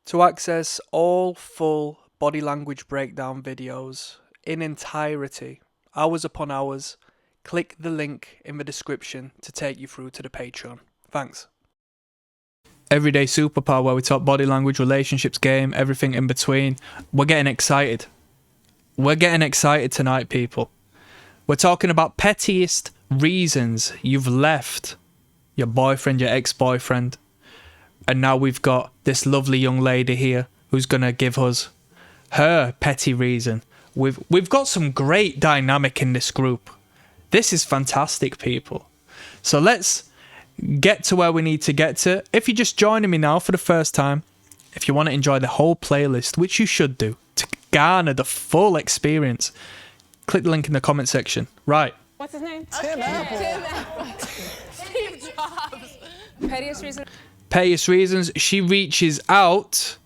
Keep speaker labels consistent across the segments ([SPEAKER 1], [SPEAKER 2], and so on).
[SPEAKER 1] To access all full body language breakdown videos in entirety, hours upon hours, click the link in the description to take you through to the Patreon. Thanks. Everyday Superpower, where we talk body language, relationships, game, everything in between. We're getting excited. We're getting excited tonight, people. We're talking about pettiest reasons you've left your boyfriend, your ex-boyfriend. And now we've got this lovely young lady here who's going to give us her petty reason. We've got some great dynamic in this group. This is fantastic, people. So let's get to where we need to get to. If you're just joining me now for the first time, if you want to enjoy the whole playlist, which you should do, to garner the full experience, click the link in the comment section. Right.
[SPEAKER 2] What's his name?
[SPEAKER 3] Tim Apple.
[SPEAKER 2] Tim Apple. Steve Jobs. Pettiest reason.
[SPEAKER 1] Pettiest reasons. She reaches out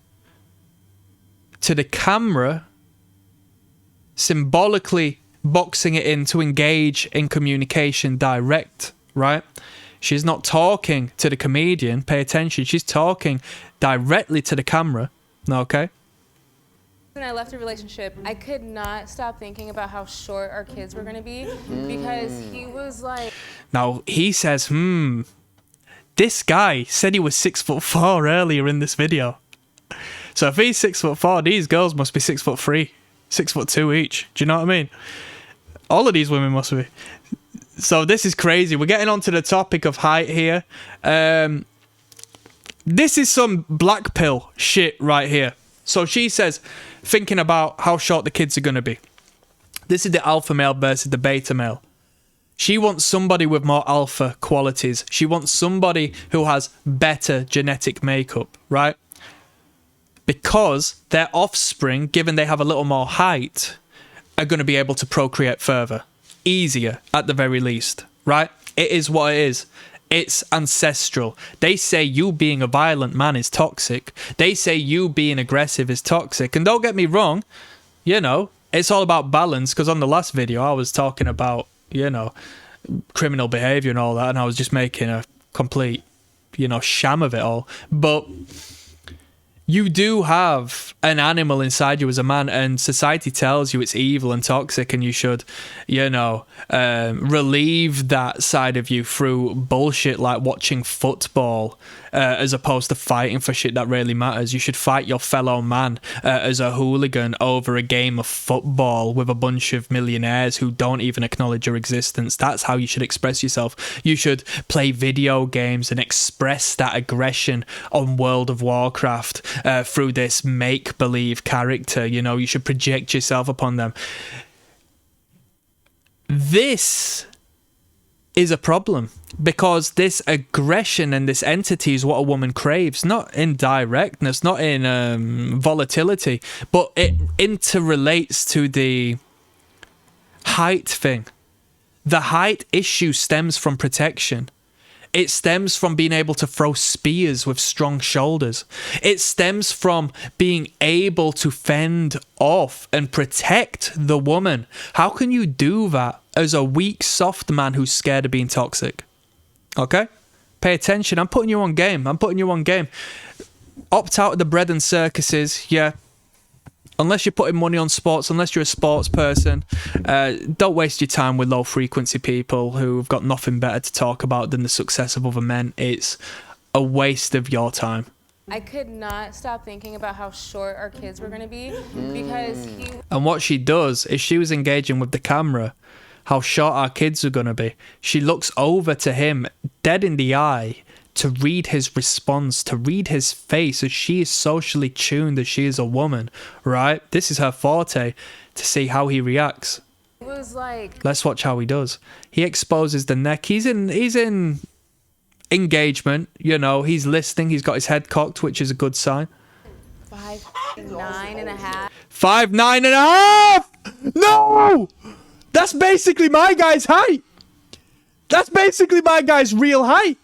[SPEAKER 1] to the camera, symbolically boxing it in to engage in communication direct, right? She's not talking to the comedian. Pay attention. She's talking directly to the camera. Okay?
[SPEAKER 2] When I left a relationship, I could not stop thinking about how short our kids were going to be because he was like...
[SPEAKER 1] Now, he says, this guy said he was 6'4" earlier in this video. So if he's 6'4", these girls must be 6'3", 6'2" each. Do you know what I mean? All of these women must be. So this is crazy. We're getting onto the topic of height here. This is some black pill shit right here. So she says, thinking about how short the kids are going to be. This is the alpha male versus the beta male. She wants somebody with more alpha qualities. She wants somebody who has better genetic makeup, right? Because their offspring, given they have a little more height, are going to be able to procreate further. Easier, at the very least, right? It is what it is. It's ancestral. They say you being a violent man is toxic. They say you being aggressive is toxic. And don't get me wrong, you know, it's all about balance, because on the last video I was talking about, you know, criminal behavior and all that, and I was just making a complete, you know, sham of it all. But you do have an animal inside you as a man, and society tells you it's evil and toxic, and you should, you know, relieve that side of you through bullshit like watching football, as opposed to fighting for shit that really matters. You should fight your fellow man as a hooligan over a game of football with a bunch of millionaires who don't even acknowledge your existence. That's how you should express yourself. You should play video games and express that aggression on World of Warcraft through this make-believe character. You know, you should project yourself upon them. This is a problem, because this aggression and this entity is what a woman craves, not in directness, not in volatility, but it interrelates to the height thing. The height issue stems from protection. It stems from being able to throw spears with strong shoulders. It stems from being able to fend off and protect the woman. How can you do that as a weak, soft man who's scared of being toxic? Okay? Pay attention. I'm putting you on game. Opt out of the bread and circuses. Yeah. Unless you're putting money on sports, unless you're a sports person, don't waste your time with low-frequency people who've got nothing better to talk about than the success of other men. It's a waste of your time.
[SPEAKER 2] I could not stop thinking about how short our kids were going to be because he...
[SPEAKER 1] And what she does is she was engaging with the camera, how short our kids are going to be. She looks over to him, dead in the eye, to read his response, to read his face, as she is socially tuned, as she is a woman, right? This is her forte, to see how he reacts.
[SPEAKER 2] It was like...
[SPEAKER 1] Let's watch how he does. He exposes the neck. He's in engagement, you know, he's listening, he's got his head cocked, which is a good sign.
[SPEAKER 2] 5'9.5".
[SPEAKER 1] 5'9.5". No! That's basically my guy's height. That's basically my guy's real height.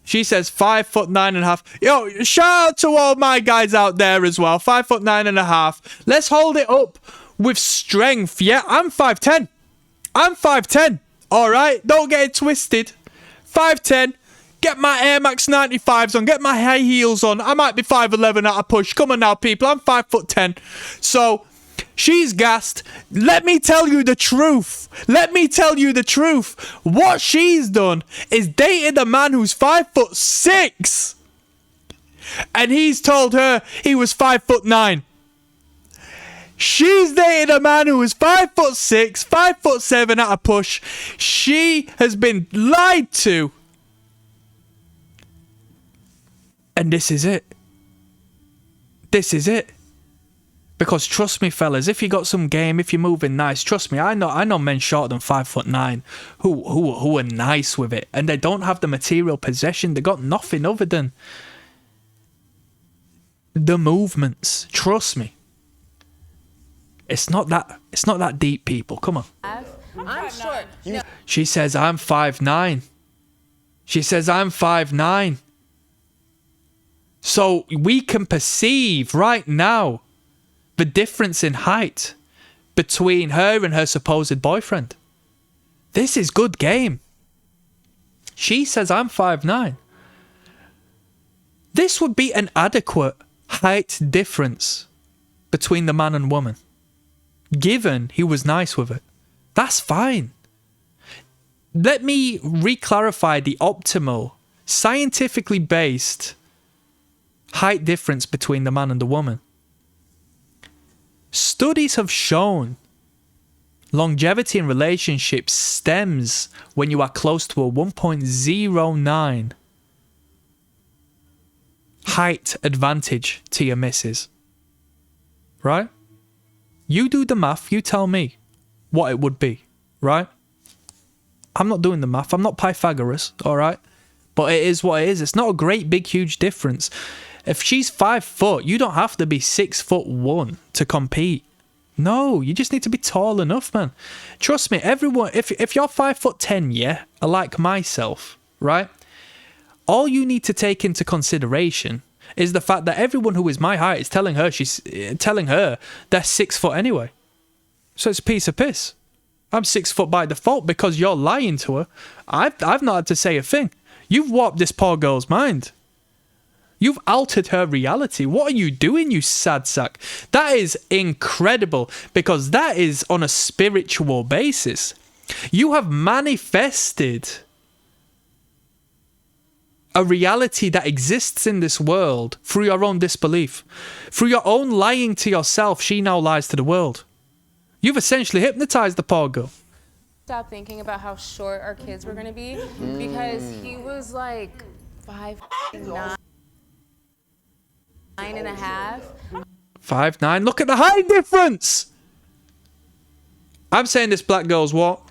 [SPEAKER 1] She says 5'9.5". Yo, shout out to all my guys out there as well. 5'9.5". Let's hold it up with strength. Yeah, I'm 5'10". I'm 5'10". All right, don't get it twisted. 5'10". Get my Air Max 95s on. Get my high heels on. I might be 5'11" at a push. Come on now, people. I'm 5'10". So she's gassed. Let me tell you the truth. Let me tell you the truth. What she's done is dated a man who's 5'6", and he's told her he was 5'9". She's dated a man who is 5'6", 5'7" at a push. She has been lied to. And this is it. This is it. Because trust me, fellas, if you got some game, if you're moving nice, trust me, I know men shorter than 5'9" who are nice with it, and they don't have the material possession. They got nothing other than the movements. Trust me. It's not that deep, people. Come on.
[SPEAKER 2] I'm short. No.
[SPEAKER 1] She says I'm 5'9". She says I'm 5'9". So we can perceive right now the difference in height between her and her supposed boyfriend. This is good game. She says I'm 5'9". This would be an adequate height difference between the man and woman, given he was nice with it. That's fine. Let me re-clarify the optimal, scientifically based height difference between the man and the woman. Studies have shown longevity in relationships stems when you are close to a 1.09 height advantage to your missus. Right? You do the math, you tell me what it would be, right? I'm not doing the math, I'm not Pythagoras, alright? But it is what it is. It's not a great, big, huge difference. If she's 5 foot, you don't have to be 6'1" to compete. No, you just need to be tall enough, man. Trust me, everyone, if you're 5'10", yeah, like myself, right? All you need to take into consideration is the fact that everyone who is my height is telling her they're 6 foot anyway. So it's a piece of piss. I'm 6 foot by default because you're lying to her. I've not had to say a thing. You've warped this poor girl's mind. You've altered her reality. What are you doing, you sad sack? That is incredible, because that is on a spiritual basis. You have manifested a reality that exists in this world through your own disbelief. Through your own lying to yourself, she now lies to the world. You've essentially hypnotized the poor girl.
[SPEAKER 2] Stop thinking about how short our kids were gonna be, because he was like 5'9" and a half.
[SPEAKER 1] 5'9". Look at the height difference. I'm saying this black girl's what?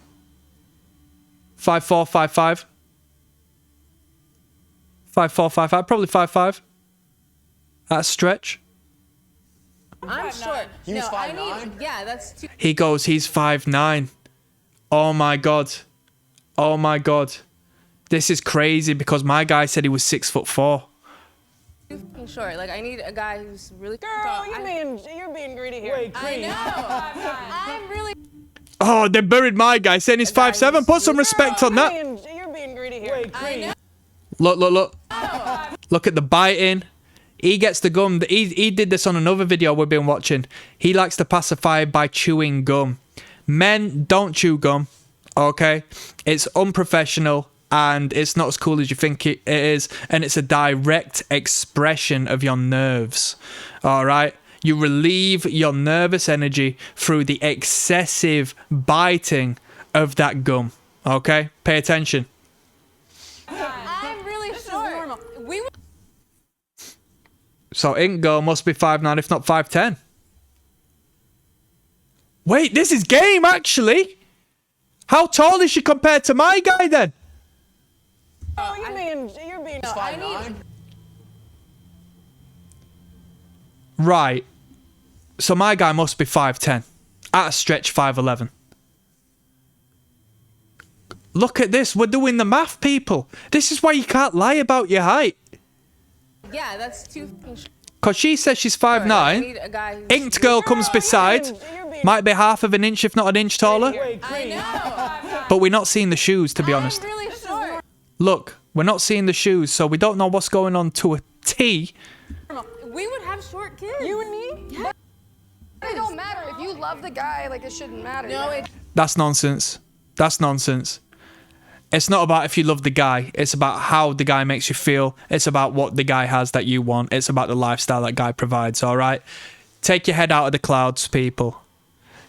[SPEAKER 1] 5'4", 5'5". 5'4", 5'5", probably 5'5". That's a stretch.
[SPEAKER 2] I'm short.
[SPEAKER 3] He was 5'9"?
[SPEAKER 2] Yeah, that's too.
[SPEAKER 1] He goes, he's 5'9". Oh my god. Oh my god. This is crazy, because my guy said he was 6'4".
[SPEAKER 2] Short. Like, I need a guy who's really
[SPEAKER 3] Girl,
[SPEAKER 2] tall.
[SPEAKER 3] you're being greedy here. Wait,
[SPEAKER 2] I know. I'm really.
[SPEAKER 1] Oh, they buried my guy saying he's 5'7". Put some respect on that.
[SPEAKER 3] You're being greedy here. Wait,
[SPEAKER 2] I know.
[SPEAKER 1] Look. Look at the biting. He gets the gum. He did this on another video we've been watching. He likes to pacify by chewing gum. Men don't chew gum, okay? It's unprofessional, and it's not as cool as you think it is, and it's a direct expression of your nerves, all right? You relieve your nervous energy through the excessive biting of that gum, okay? Pay attention.
[SPEAKER 2] I'm really short.
[SPEAKER 1] So Ink Girl must be 5'9", if not 5'10". Wait, this is game, actually. How tall is she compared to my guy, then?
[SPEAKER 3] Oh, you're being 5'9".
[SPEAKER 1] Right. So my guy must be 5'10". At a stretch, 5'11". Look at this. We're doing the math, people. This is why you can't lie about your height.
[SPEAKER 2] Yeah, that's too.
[SPEAKER 1] Because she says she's 5'9". Inked Girl comes beside. Might be half of an inch, if not an inch taller.
[SPEAKER 2] I know.
[SPEAKER 1] But we're not seeing the shoes, to be honest.
[SPEAKER 2] I'm really short.
[SPEAKER 1] Look, We're not seeing the shoes, so we don't know what's going on to a T.
[SPEAKER 2] We would have short kids.
[SPEAKER 3] You and me?
[SPEAKER 2] Yeah.
[SPEAKER 4] It don't matter. If you love the guy, like, it shouldn't matter.
[SPEAKER 2] No, it.
[SPEAKER 1] That's nonsense. That's nonsense. It's not about if you love the guy. It's about how the guy makes you feel. It's about what the guy has that you want. It's about the lifestyle that guy provides, all right? Take your head out of the clouds, people.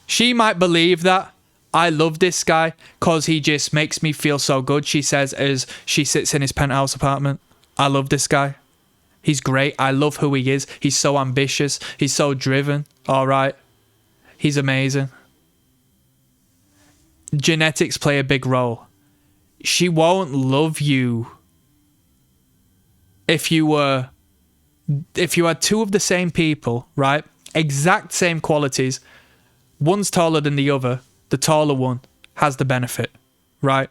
[SPEAKER 1] She might believe that I love this guy because he just makes me feel so good, she says as she sits in his penthouse apartment. I love this guy. He's great. I love who he is. He's so ambitious. He's so driven, all right? He's amazing. Genetics play a big role. She won't love you if you had two of the same people, right? Exact same qualities. One's taller than the other. The taller one has the benefit, right?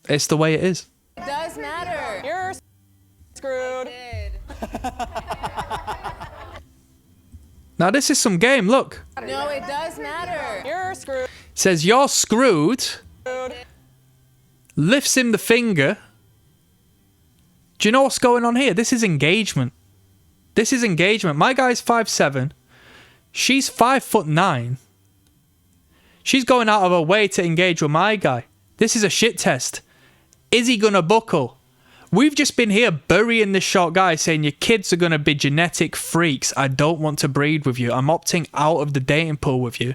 [SPEAKER 1] It's the way it is.
[SPEAKER 2] It does matter.
[SPEAKER 3] You're screwed.
[SPEAKER 1] Now this is some game, look.
[SPEAKER 2] No, it does matter.
[SPEAKER 3] You're screwed.
[SPEAKER 1] Says you're screwed. Lifts him the finger. Do you know what's going on here? This is engagement. This is engagement. My guy's 5'7". She's 5'9". She's going out of her way to engage with my guy. This is a shit test. Is he gonna buckle? We've just been here burying this short guy saying your kids are gonna be genetic freaks. I don't want to breed with you. I'm opting out of the dating pool with you.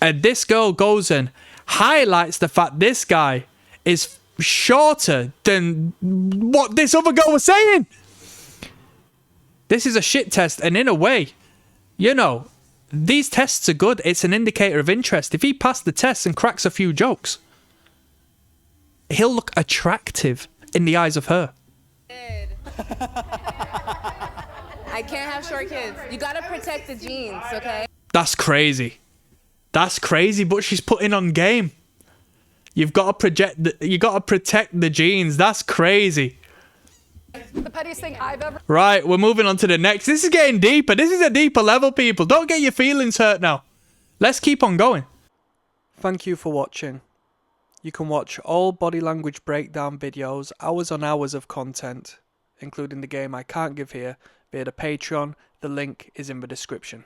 [SPEAKER 1] And this girl goes and highlights the fact this guy is shorter than what this other girl was saying. This is a shit test, and in a way, you know, these tests are good. It's an indicator of interest. If he passed the test and cracks a few jokes, he'll look attractive in the eyes of her.
[SPEAKER 2] I can't have short kids. You gotta protect the genes, okay?
[SPEAKER 1] That's crazy. That's crazy, but she's putting on game. You've got to protect the genes. That's crazy.
[SPEAKER 4] The pettiest thing I've ever...
[SPEAKER 1] Right, we're moving on to the next. This is getting deeper. This is a deeper level, people. Don't get your feelings hurt now. Let's keep on going. Thank you for watching. You can watch all body language breakdown videos, hours on hours of content, including the game I can't give here, via the Patreon. The link is in the description.